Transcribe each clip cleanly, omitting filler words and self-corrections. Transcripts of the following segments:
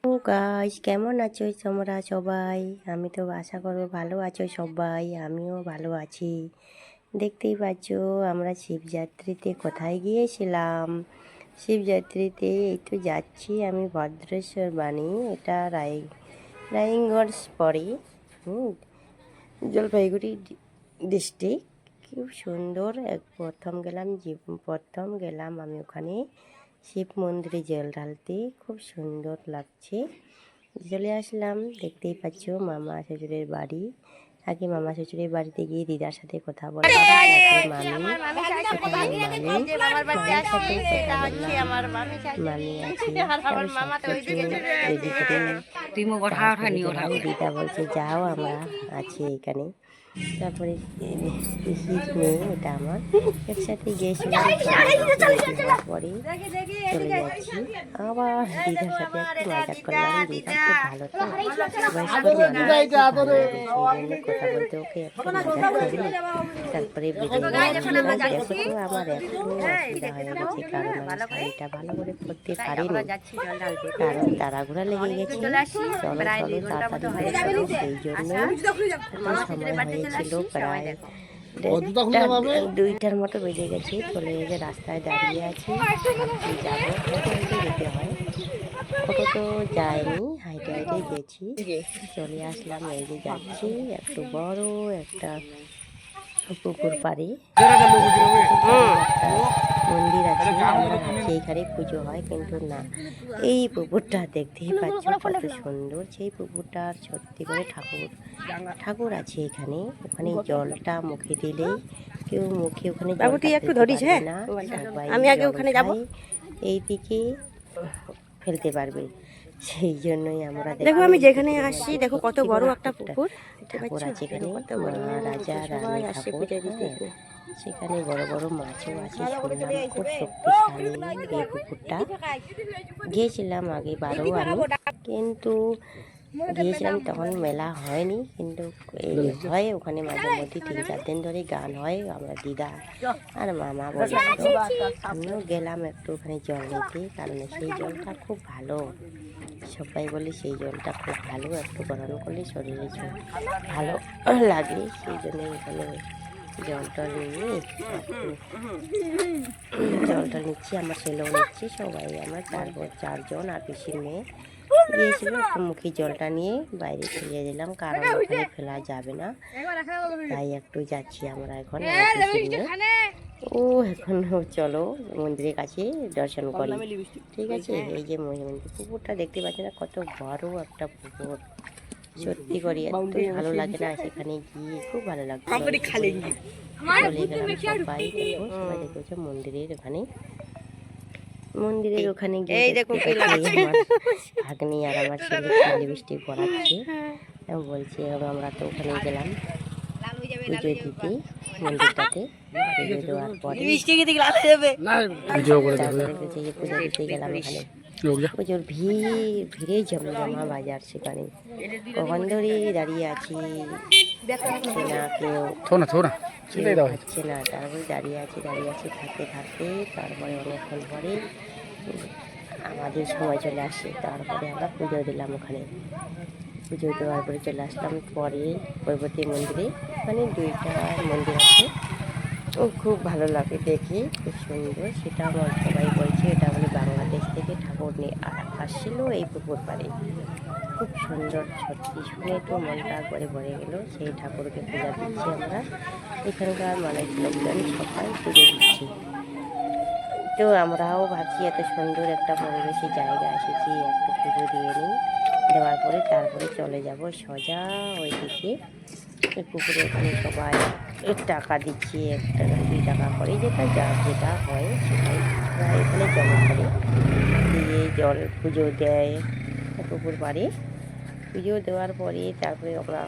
ও guys, কেমন আছো তোমরা সবাই? আমি তো আশা করবো ভালো আছো সবাই। আমিও ভালো আছি। দেখতেই পাচ্ছ আমরা শিবযাত্রীতে কোথায় গিয়েছিলাম। শিবযাত্রীতে এই তো যাচ্ছি আমি ভদ্রেশ্বর বাণী, এটা রায়গঞ্জ পড়ে, জলপাইগুড়ি ডিস্ট্রিক্ট। খুব সুন্দর। প্রথম গেলাম আমি ওখানে শিব মন্দিরে জল ঢালতে, খুব সুন্দর লাগছে। চলে আসলাম। দেখতেই পাচ্ছ মামা শ্বশুরের বাড়ি। আগে মামা শ্বশুরের বাড়িতে গিয়ে দিদার সাথে কথা বললাম, তারপরে দিদা বলছে যাও আমরা আছি এখানে। তারপরে পিসির মেয়ে, এটা আমার, একসাথে গিয়েছিলাম। পরে চলে যাচ্ছি আবার দিদার সাথে একটু মজা করলাম। দিদা খুব ভালো, তো কথা বলতে ওকে একটু মজা করি। তারপরে দেখো আমার একটু অসুবিধা হয়ে গেছে, কারণ আমি শাড়িটা ভালো করে পরতে পারিনি, কারণ তাড়াহুড়া লেগে গেছে। চলো তাড়াতাড়ি, সেই জন্যই সময় হয়েছিল প্রায় 2টার মতো বেজে গেছে। চলে গেছে, রাস্তায় দাঁড়িয়ে আছি, যাবো, হেঁটে যেতে হয়। অটো তো যায়নি, হাইটে গেছি। চলে আসলাম, এই যে যাচ্ছি একটু বড় একটা পুকুর পাড়ে মন্দির আছে। আমরা ভাবছি এইখানে পুজো হয়, কিন্তু না, এই পুকুরটা দেখতেই পাচ্ছ কত সুন্দর। সেই পুকুরটার সত্যি করে ঠাকুর আছে এখানে। ওখানে জলটা মুখে দিলেই কেউ মুখে ওখানে না, আমি আগে ওখানে যাব, এইদিকে ফেলতে পারবে। সেই জন্যই আমরা দেখো, আমি যেখানে আসছি দেখো কত বড় একটা পুকুর, ঠাকুর আছে এখানে, রাজা রানী ঠাকুর। সেখানে বড় বড় মাছও আছে, শুনলাম খুব শক্তিশালী এই পুকুরটা। গিয়েছিলাম আগে বারও আমি, কিন্তু গিয়েছিলাম তখন মেলা হয়নি, কিন্তু এই হয় ওখানে মাঝে মধ্যে 3-4 দিন ধরে গান হয়। আমরা দিদা আর মামা বলেছিল, আমিও গেলাম একটু ওখানে জল নিতে, কারণ সেই জলটা খুব ভালো। সবাই বলে সেই জলটা খুব ভালো, একটু গরম করলে শরীরে ভালো লাগে। সেই জন্য এখানে জলটা নিচ্ছি, আমার ছেলেও নিচ্ছি, সবাই আমরা 4জন আর পিসির মেয়ে গিয়েছিল। একটু মুখে জলটা নিয়ে বাইরে ফেলে দিলাম, কারণ ওখানে ফেলা যাবে না, তাই একটু যাচ্ছি আমরা এখন। ও এখন চলো মন্দিরের কাছে দর্শন করি, ঠিক আছে? এই যে মন্দির, পুকুরটা দেখতে পাচ্ছি না, কত বড় একটা পুকুর। সত্যি করে এত ভালো লাগে না, সেখানে গিয়ে খুব ভালো লাগছে। চলে গেলাম সবাই, দেখো সবাই দেখেছো মন্দিরের ওখানে গিয়ে আমার ভাগ্নি আর আমার ছেলে লিপস্টিক পরাচ্ছে, বলছে আমরা তো ওখানে গেলাম পুজো দিতে মন্দিরটাতে। পুজো দেওয়ার পরে পুজো দিতে গেলাম এখানে, প্রচুর ভিড়ে জমজমা বাজার। সেখানে কখন ধরে দাঁড়িয়ে আছি, না কেউ হচ্ছে না, তারপরে দাঁড়িয়ে আছি থাকতে তারপরে অনেকক্ষণ পরে আমাদের সময় চলে আসে। তারপরে আমরা পুজো দিলাম ওখানে। পুজো দেওয়ার পরে চলে আসলাম পরে পরবর্তী মন্দিরে। ওখানে 2টা মন্দির আছে, ও খুব ভালো লাগে দেখে, খুব সুন্দর। সেটা আমার সবাই বলছে এটা বলে বাংলাদেশ থেকে ঠাকুর নিয়ে আসছিল এই পুকুর পাড়ে। খুব সুন্দর, সত্যি শুনে তো মনটা করে ভরে গেল। সেই ঠাকুরকে পূজা দিচ্ছি আমরা, এখানকার মানুষ লোকজন সবাই পুজো দিচ্ছি। তো আমরাও ভাবছি এত সুন্দর একটা পরিবেশে জায়গা এসেছি, একটু পুজো দিয়ে নিই, দেওয়ার পরে তারপরে চলে যাব সোজা ওইদিকে পুকুরে। ওখানে সবাই টাকা দিচ্ছি, 1 টাকা 2 টাকা করে, যেটা হয় সেটাই এখানে জমা করে দিয়ে জল পুজো দেয় পুকুর পাড়ে। পুজো দেওয়ার পরে তারপরে আমরা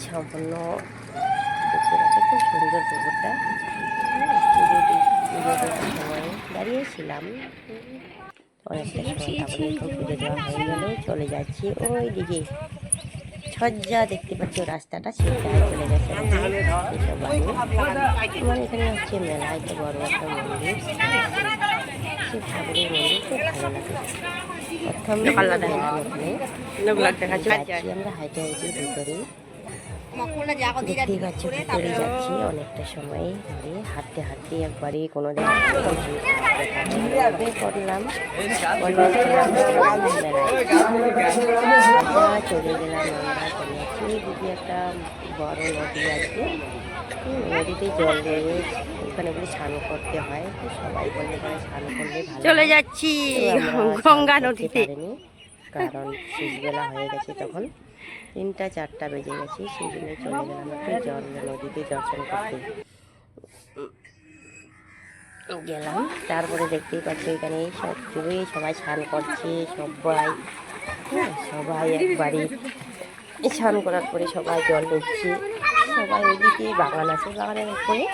সম্পূর্ণ দেখতে পাচ্ছি খুব সুন্দর পুকুরটা। পুজো দেওয়ার সময় দাঁড়িয়েছিলাম অনেকটা সময়, তারপরে পুজো দেওয়া হয়ে গেল। চলে যাচ্ছি ওই দিকে সজ্জা দেখতে পাচ্ছি, রাস্তাটা সেটাই চলে গেছে। আমার এখানে হচ্ছে মেলা, একটা বড় একটা মন্দির, শিব ঠাকুরের মন্দির, খুব ভালো লাগে। প্রথম আমরা হাইটে হাইটে ভিতরে দেখতেই পাচ্ছি ভিতরে যাচ্ছি অনেকটা সময় ধরে হাঁটতে হাঁটতে একবারে কোনো করলাম চলে গেলাম আমরা চলে যাচ্ছি দিদি একটা বড় নদী আছে, নদীতে জল নিয়ে ওখানে বলে স্নান করতে হয়, তো সবাই বলে স্নান করলে ভালো। চলে যাচ্ছি গঙ্গা নদীতে, কারণ শেষবেলা হয়ে গেছে, তখন 3টা-4টা বেজে গেছে, সেই জন্য চলে গেলাম একটু জল নদীতে দর্শন করতে গেলাম। তারপরে দেখতেই পাচ্ছি এখানে সব জুড়ে সবাই স্নান করছে, সবাই একবারে স্নান করার পরে সবাই জল নিচ্ছে, সবাই ওইদিকে বাগান আছে, বাগানের উপরে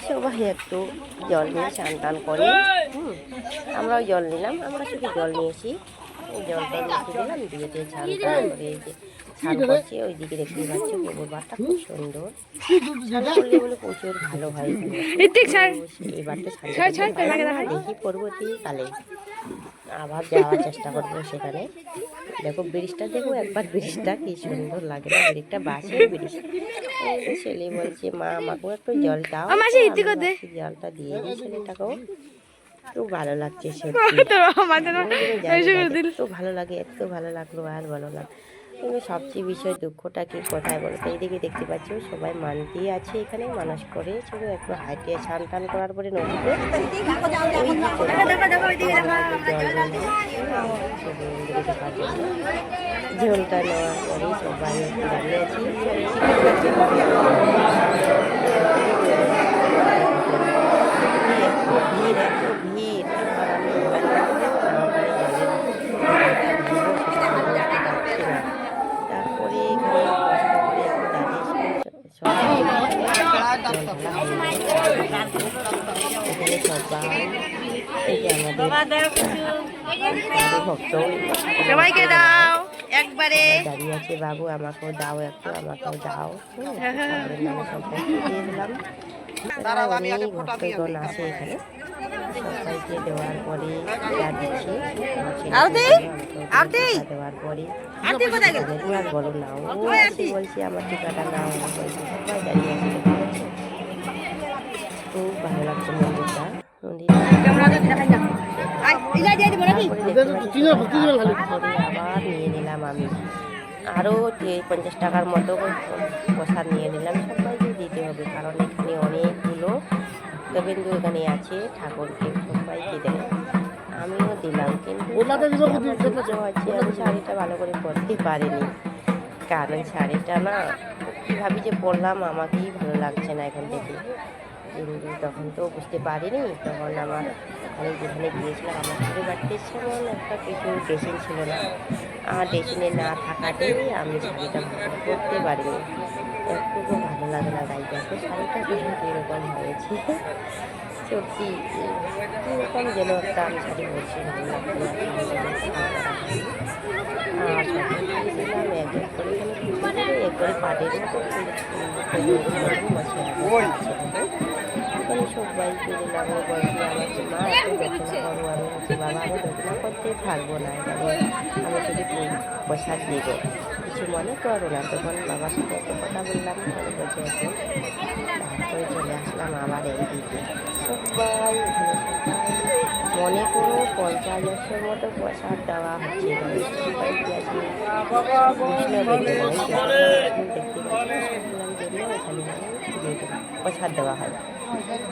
সবাই একটু জল নিয়ে স্নান টান করে। আমরাও জল নিলাম, আমরা শুধু জল নিয়েছি, জলটা মিশে দিলাম, দিয়ে স্নান টান করে স্নান করছে। ওইদিকে দেখতে পাচ্ছি পুকুর পাড়টা খুব সুন্দর, স্নান করলে বলে প্রচুর ভালো হয়। এবারটা দেখি পরবর্তীকালে আবার যাওয়ার চেষ্টা করবো সেখানে। দেখো ব্রিজটা, দেখো একবার ব্রিজটা কি সুন্দর লাগে না, ব্রিজটা বাঁশের ব্রিজ। ছেলে বলছে মা আমাকেও একটু জল দাও, জলটা দিয়ে দিই ছেলেটাকেও। খুব ভালো লাগছে সত্যি, এত ভালো লাগে, এত ভালো লাগলো আর ভালো লাগে। কিন্তু সবচেয়ে বিষয় দুঃখটা কি কোথায় বলতো, এইদিকে দেখতে পাচ্ছ সবাই মানতি আছে, এখানে মানুষ করে শুধু একটু হাইটে স্নান টান করার পরে নদীতে ঝোলটা নেওয়ার পরে সবাই দাঁড়িয়ে আছি। ভিড়, এত ভিড়, তারপরে সবাইকে দাও একবারে, দাঁড়িয়ে আছে বাবু আমাকেও দাও একটু, আমাকেও দাও। দিয়ে দিলাম, অনেক ভক্তগণ আছে এখানে, সবাইকে দেওয়ার পরে দিচ্ছি, দেওয়ার পরে আর বলো নাও, বলছি আমার টিকাটা নাও, বলছি সবাই দাঁড়িয়ে আছে, খুব ভালো লাগছে মন্দিরটা। আবার নিয়ে নিলাম আমি আরও 50 টাকার মতো প্রসাদ নিয়ে নিলাম, সবাইকে দিতে হবে, কারণ এখানে অনেকগুলো ভক্তবিন্দু এখানে আছে, ঠাকুরকে সবাইকে দেবে। আমিও দিলাম, কিন্তু আমি শাড়িটা ভালো করে পরতে পারিনি, কারণ শাড়িটা না কী ভাবি যে পরলাম আমাকেই ভালো লাগছে না এখন থেকে, কিন্তু তখন তো বুঝতে পারিনি। তখন আমার আমি যেখানে গিয়েছিলাম আমার ছোটো বাড়িতে সেমন একটা কিছু ড্রেসিং ছিল না, আর ড্রেসিংয়ে না থাকাতেই আমি শাড়িটা ভালো করতে পারিনি, একটুকু ভালো লাগে না গাইতে। তো শাড়িটা কিন্তু কীরকম হয়েছে সত্যি, কীরকম যেন একটা আমি শাড়ি বলছি ভালো লাগছে না, আর দিলাম এক এক করে, এখানে একবারে পাটের মতো এখানে সবাইকে দিলাম। বলছি আমাকে মা একটু দক্ষিণা করবো, আমি হচ্ছে বাবা আমি দক্ষিণা করতে পারবো না, এখানে আমি শুধু প্রসাদ দিব, কিছু মনে করো না। তখন বাবার সাথে একটা কথা বললাম, তাহলে বলছে এখন তারপরে চলে আসলাম আবার এইদিকে। সবাই এখানে মনে করো 50-100 মতো প্রসাদ দেওয়া হচ্ছে, সবাইকে আছে দেখতে পাচ্ছি এখানে প্রসাদ দেওয়া হয়।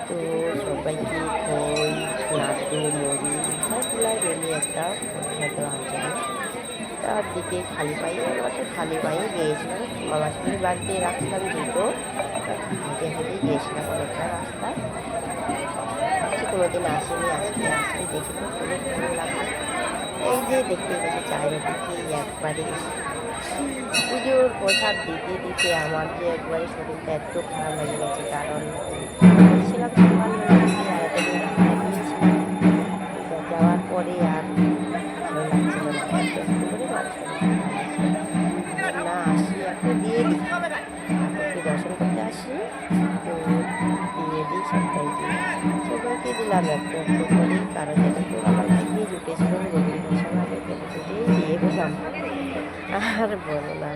তো সবাইকে খই, লাড্ডু, মুড়ি সবগুলাই মিলিয়ে একটা প্রসাদ দেওয়া হচ্ছে। তার দিকে খালি পায়ে, আমরা তো খালি পায়ে গিয়েছিলাম, মামার সাথে বাড়িতে রাখলাম দুটো, হেঁটে হেঁটে গিয়েছিলাম অনেকটা রাস্তা, কোনোদিন আসেনি, আজকে আসলে দেখে তো খুবই ভালো লাগবে। এই যে দেখতে পাচ্ছি চারিদিকে একবারে পুজোর প্রসাদ দিতে দিতে আমার যে একবারে শরীরটা এত খারাপ হয়ে গেছে, কারণ ছিলাম যাওয়ার পরে আর ভালো লাগছিল না, একটু করে না আসি একটু দিয়ে দিই, ঠাকুরকে দর্শন করতে আসি, তো দিয়ে দিই সবাইকে দিলাম একটু একটু করে, কারণ যেহেতু আমার ভাইকে জুটেছিল রবীন্দ্র সভাবে দিয়ে গেলাম। আর বলো না,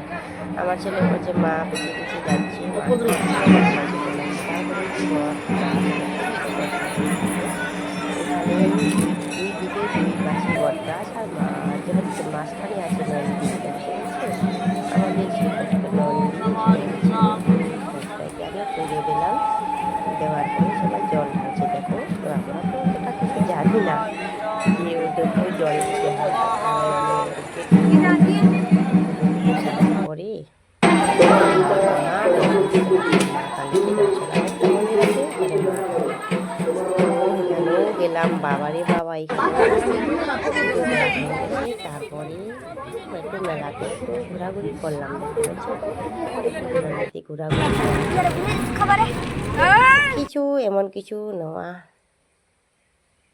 আমার ছেলে বলছে মা পিছিয়ে পিছিয়ে যাচ্ছে, তারপরে এখানে দুই দিকে দুই পাশে বট গাছ আর মাঝে হচ্ছে মাঝখানে আছে নন্দী গাছ, ঠিক আছে। আমাদের সেটা নন্দী আমি পুড়ে দিলাম, দেওয়ার পরে সবাই জল ঢালছে। দেখো, তো আমরা তো ওটা কিছু জানি না যে ওদেরকেও জল দিতে হয়, পরে গেলাম বাবারে বাবা, তারপরে একটু মেলাতে একটু ঘোরাঘুরি করলাম, ঘোরাঘুরি কিছু এমন কিছু নেওয়া